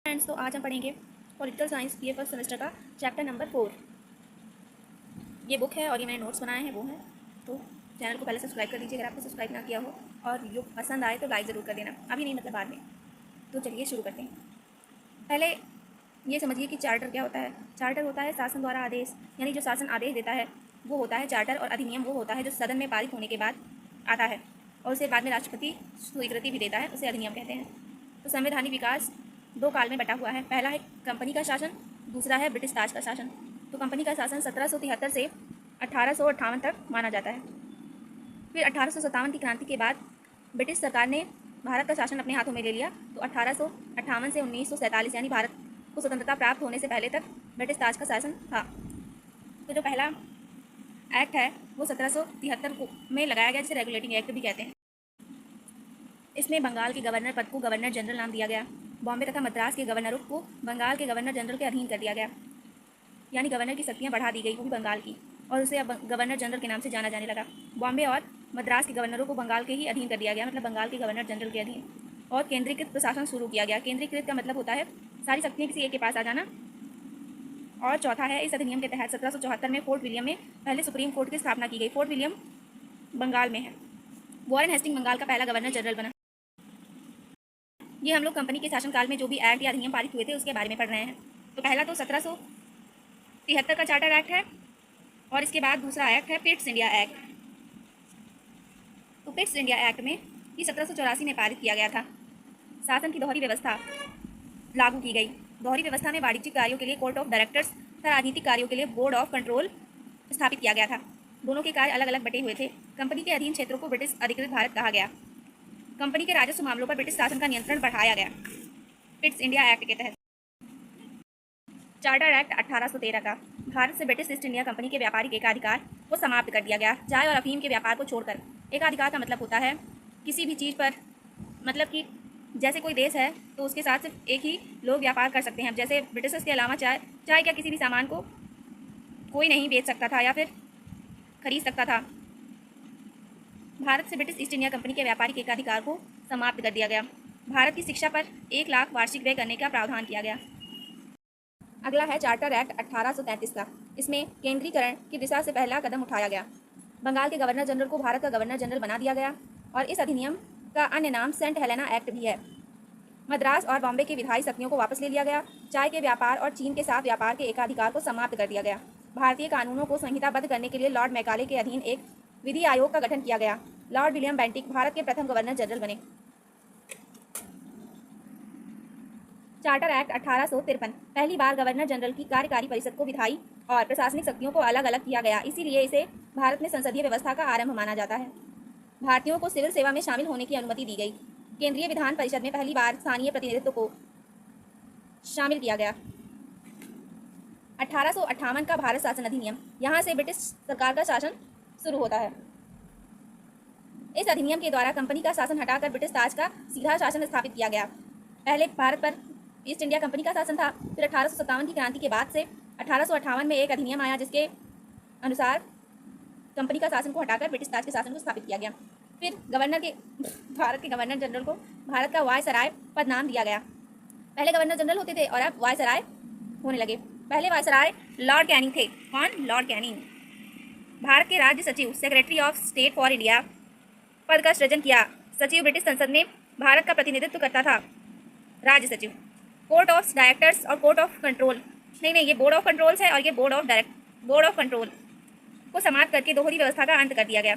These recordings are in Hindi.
फ्रेंड्स, तो आज हम पढ़ेंगे political science BA first semester का चैप्टर नंबर 4। ये बुक है और ये मैंने नोट्स बनाए हैं वो हैं। तो चैनल को पहले सब्सक्राइब कर दीजिए अगर आपने सब्सक्राइब ना किया हो, और वीडियो पसंद आए तो लाइक ज़रूर कर देना, अभी नहीं मतलब बाद में। तो चलिए शुरू करते हैं। पहले ये समझिए कि चार्टर क्या होता है। चार्टर होता है शासन द्वारा आदेश, यानी जो शासन आदेश देता है वो होता है चार्टर, और अधिनियम वो होता है जो सदन में पारित होने के बाद आता है और उसे बाद में राष्ट्रपति स्वीकृति भी देता है, उसे अधिनियम कहते हैं। तो संवैधानिक विकास दो काल में बटा हुआ है। पहला है कंपनी का शासन, दूसरा है ब्रिटिश ताज का शासन। तो कंपनी का शासन 1773 से 1858 तक माना जाता है। फिर 1857 की क्रांति के बाद ब्रिटिश सरकार ने भारत का शासन अपने हाथों में ले लिया। तो 1858 से 1947 यानी भारत को स्वतंत्रता प्राप्त होने से पहले तक ब्रिटिश ताज का शासन था। तो जो पहला एक्ट है वो 1773 में लगाया गया, जिसे रेगुलेटिंग एक्ट भी कहते हैं। इसमें बंगाल के गवर्नर पद को गवर्नर जनरल नाम दिया गया। बॉम्बे तथा मद्रास के गवर्नरों को बंगाल के गवर्नर जनरल के अधीन कर दिया गया, यानी गवर्नर की शक्तियाँ बढ़ा दी गई, वो भी बंगाल की, और उसे अब गवर्नर जनरल के नाम से जाना जाने लगा। बॉम्बे और मद्रास के गवर्नरों को बंगाल के ही अधीन कर दिया गया, मतलब बंगाल के गवर्नर जनरल के अधीन। और केंद्रीकृत प्रशासन शुरू किया गया। केंद्रीकृत का मतलब होता है सारी शक्तियाँ किसी एक के पास आ जाना। और चौथा है, इस अधिनियम के तहत 1774 में फोर्ट विलियम में पहले सुप्रीम कोर्ट की स्थापना की गई। फोर्ट विलियम बंगाल में है। वॉरेन हेस्टिंग बंगाल का पहला गवर्नर जनरल बना। ये हम लोग कंपनी के शासनकाल में जो भी एक्ट या अधिनियम पारित हुए थे उसके बारे में पढ़ रहे हैं। तो पहला तो 1773 का चार्टर एक्ट है, और इसके बाद दूसरा एक्ट है पिट्स इंडिया एक्ट। तो पिट्स इंडिया एक्ट में ये 1784 में पारित किया गया था। शासन की दोहरी व्यवस्था लागू की गई। दोहरी व्यवस्था में वाणिज्यिक कार्यों के लिए कोर्ट ऑफ डायरेक्टर्स तथा राजनीतिक कार्यों के लिए बोर्ड ऑफ कंट्रोल स्थापित किया गया था। दोनों के कार्य अलग अलग बटे हुए थे। कंपनी के अधीन क्षेत्रों को ब्रिटिश अधिकृत भारत कहा गया। कंपनी के राजस्व मामलों पर ब्रिटिश शासन का नियंत्रण बढ़ाया गया पिट्स इंडिया एक्ट के तहत। चार्टर एक्ट 1813 का भारत से ब्रिटिश ईस्ट इंडिया कंपनी के व्यापारिक एकाधिकार को समाप्त कर दिया गया। चाय और अफीम के व्यापार को छोड़कर। एकाधिकार का मतलब होता है किसी भी चीज़ पर, मतलब कि जैसे कोई देश है तो उसके साथ सिर्फ एक ही लोग व्यापार कर सकते हैं। जैसे ब्रिटिशर्स के अलावा चाय क्या किसी भी सामान को कोई नहीं बेच सकता था या फिर खरीद सकता था। भारत से ब्रिटिश ईस्ट इंडिया कंपनी के व्यापारिक एकाधिकार को समाप्त कर दिया गया। भारत की शिक्षा पर 1 लाख वार्षिक व्यय करने का प्रावधान किया गया। अगला है चार्टर एक्ट 1833 का। इसमें केंद्रीकरण की दिशा से पहला कदम उठाया गया। बंगाल के गवर्नर जनरल को भारत का गवर्नर जनरल बना दिया गया, और इस अधिनियम का अन्य नाम सेंट हेलेना एक्ट भी है। मद्रास और बॉम्बे की विधायी शक्तियों को वापस ले लिया गया। चाय के व्यापार और चीन के साथ व्यापार के एकाधिकार को समाप्त कर दिया गया। भारतीय कानूनों को संहिताबद्ध करने के लिए लॉर्ड मैकाले के अधीन एक विधि आयोग का गठन किया गया। लॉर्ड विलियम बेंटिक भारत के प्रथम गवर्नर जनरल बने। चार्टर एक्ट 1853 पहली बार गवर्नर जनरल की कार्यकारी परिषद को विधायी और प्रशासनिक शक्तियों को अलग अलग किया गया, इसीलिए इसे भारत में संसदीय व्यवस्था का आरंभ माना जाता है। भारतीयों को सिविल सेवा में शामिल होने की अनुमति दी गई। केंद्रीय विधान परिषद में पहली बार स्थानीय प्रतिनिधित्व को शामिल किया गया। 1858 का भारत शासन अधिनियम, यहाँ से ब्रिटिश सरकार का शासन शुरू होता है। इस अधिनियम के द्वारा कंपनी का शासन हटाकर ब्रिटिश ताज का सीधा शासन स्थापित किया गया। पहले भारत पर ईस्ट इंडिया कंपनी का शासन था। फिर 1857 की क्रांति के बाद से 1858 में एक अधिनियम आया जिसके अनुसार कंपनी का शासन को हटाकर ब्रिटिश ताज के शासन को स्थापित किया गया। फिर भारत के गवर्नर जनरल को भारत का वायसराय पद नाम दिया गया। पहले गवर्नर जनरल होते थे और अब वायसराय होने लगे। पहले वायसराय लॉर्ड कैनिंग थे। कौन? Lord Canning. भारत के राज्य सचिव secretary of state for India पद का सृजन किया। सचिव ब्रिटिश संसद में भारत का प्रतिनिधित्व करता था। राज्य सचिव। कोर्ट ऑफ डायरेक्टर्स और कोर्ट ऑफ कंट्रोल, नहीं, ये बोर्ड ऑफ कंट्रोल्स है और ये बोर्ड ऑफ कंट्रोल को समाप्त करके दोहरी व्यवस्था का अंत कर दिया गया।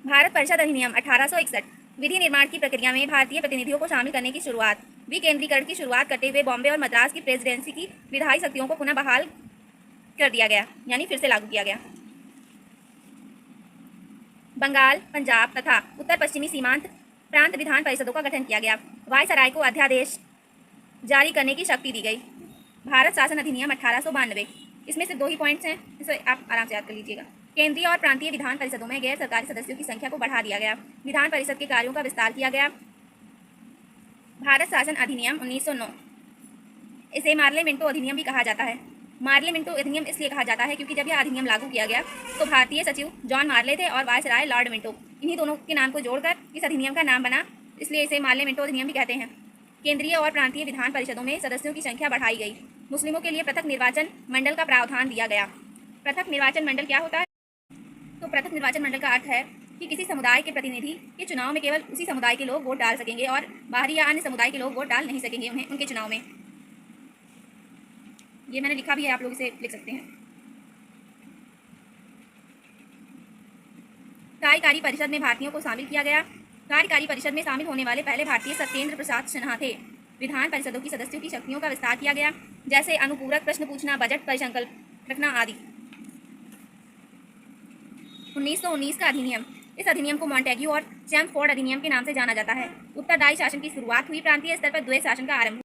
भारत परिषद अधिनियम 1861 विधि निर्माण की प्रक्रिया में भारतीय प्रतिनिधियों को शामिल करने की शुरुआत। विकेंद्रीकरण की शुरुआत करते हुए बॉम्बे और मद्रास की प्रेसिडेंसी की विधायी शक्तियों को पुनः बहाल कर दिया गया, यानी फिर से लागू किया गया। बंगाल, पंजाब तथा उत्तर पश्चिमी सीमांत प्रांत विधान परिषदों का गठन किया गया। वायसराय को अध्यादेश जारी करने की शक्ति दी गई। भारत शासन अधिनियम 1892, इसमें सिर्फ 2 ही पॉइंट्स हैं, इसे आप आराम से याद कर लीजिएगा। केंद्रीय और प्रांतीय विधान परिषदों में गैर सरकारी सदस्यों की संख्या को बढ़ा दिया गया। विधान परिषद के कार्यों का विस्तार किया गया। भारत शासन अधिनियम 1909, इसे मार्ले मिंटो अधिनियम भी कहा जाता है। मार्ले मिंटो अधिनियम इसलिए कहा जाता है क्योंकि जब यह अधिनियम लागू किया गया तो भारतीय सचिव जॉन मार्ले थे और वायसराय लॉर्ड मिंटो। इन्हीं दोनों के नाम को जोड़कर इस अधिनियम का नाम बना, इसलिए इसे मार्ले मिंटो अधिनियम भी कहते हैं। केंद्रीय और प्रांतीय विधान परिषदों में सदस्यों की संख्या बढ़ाई गई। मुस्लिमों के लिए पृथक निर्वाचन मंडल का प्रावधान दिया गया। पृथक निर्वाचन मंडल क्या होता है? तो पृथक निर्वाचन मंडल का अर्थ है कि किसी समुदाय के प्रतिनिधि के चुनाव में केवल उसी समुदाय के लोग वोट डाल सकेंगे और बाहरी या अन्य समुदाय के लोग वोट डाल नहीं सकेंगे उनके चुनाव में। ये मैंने लिखा भी है, आप लोग इसे लिख सकते हैं। कार्यकारी परिषद में भारतीयों को शामिल किया गया। कार्यकारी परिषद में शामिल होने वाले पहले भारतीय सत्येंद्र प्रसाद सिन्हा थे। विधान परिषदों की सदस्यों की शक्तियों का विस्तार किया गया, जैसे अनुपूरक प्रश्न पूछना, बजट परिसंकल्प रखना आदि। 1919 का अधिनियम। इस अधिनियम को मॉन्टेग्यू और चैम्फोर्ड अधिनियम के नाम से जाना जाता है। उत्तरदायी शासन की शुरुआत हुई। प्रांतीय स्तर पर द्वैत शासन का आरंभ।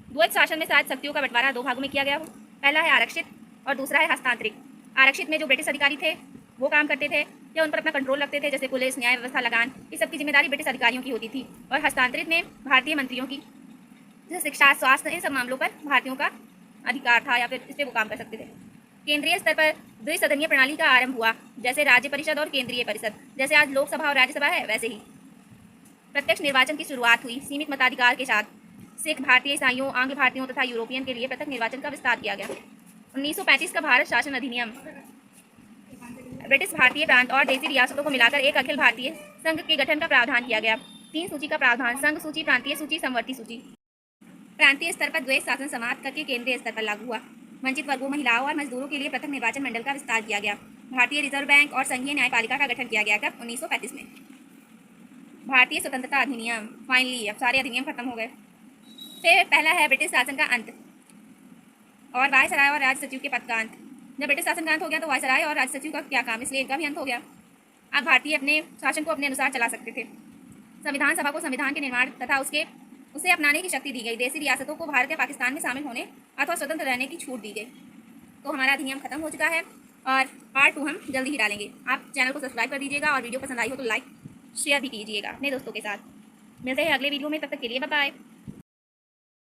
द्वैत शासन में शायद शक्तियों का बंटवारा दो भागों में किया गया हो। पहला है आरक्षित और दूसरा है हस्तांतरित। आरक्षित में जो ब्रिटिश अधिकारी थे वो काम करते थे या उन पर अपना कंट्रोल रखते थे, जैसे पुलिस, न्याय व्यवस्था, लगान, इस सब की जिम्मेदारी ब्रिटिश अधिकारियों की होती थी। और हस्तांतरित में भारतीय मंत्रियों की, जैसे शिक्षा, स्वास्थ्य, इन सब मामलों पर भारतीयों का अधिकार था या फिर इस पर वो काम कर सकते थे। केंद्रीय स्तर पर द्विसदनीय प्रणाली का आरंभ हुआ, जैसे राज्य परिषद और केंद्रीय परिषद। जैसे आज लोकसभा और राज्यसभा है, वैसे ही प्रत्यक्ष निर्वाचन की शुरुआत हुई सीमित मताधिकार के साथ। सिख, भारतीय, ईसाइयों, आंग्ल भारतीयों तथा यूरोपियन के लिए पृथक निर्वाचन का विस्तार किया गया। 1935 का भारत शासन अधिनियम। ब्रिटिश भारतीय प्रांत और देसी रियासतों को मिलाकर एक अखिल भारतीय संघ के गठन का प्रावधान किया गया। 3 सूची का प्रावधान, संघ सूची, प्रांतीय सूची, समवर्ती सूची। प्रांतीय स्तर पर द्वैत शासन समाप्त करके केंद्रीय स्तर पर लागू हुआ। वंचित वर्गों, महिलाओं और मजदूरों के लिए पृथक निर्वाचन मंडल का विस्तार किया गया। भारतीय रिजर्व बैंक और संघीय न्यायपालिका का गठन किया गया। कब? 1935 में। भारतीय स्वतंत्रता अधिनियम। फाइनली अब सारे अधिनियम खत्म हो गए। फिर पहला है ब्रिटिश शासन का अंत और वायसराय और राज्य सचिव के पद का अंत। जब ब्रिटिश शासन का अंत हो गया तो वायसराय और राज्य सचिव का क्या काम, इसलिए इनका भी अंत हो गया। अब भारतीय अपने शासन को अपने अनुसार चला सकते थे। संविधान सभा को संविधान के निर्माण तथा उसे अपनाने की शक्ति दी गई। देशी रियासतों को भारत या पाकिस्तान में शामिल होने अथवा स्वतंत्र रहने की छूट दी गई। तो हमारा अधिनियम खत्म हो चुका है और पार्ट 2 हम जल्दी ही डालेंगे। आप चैनल को सब्सक्राइब कर दीजिएगा और वीडियो पसंद आई हो तो लाइक शेयर भी कीजिएगा अपने दोस्तों के साथ। मिलते हैं अगले वीडियो में, तब तक के लिए बाय बाय।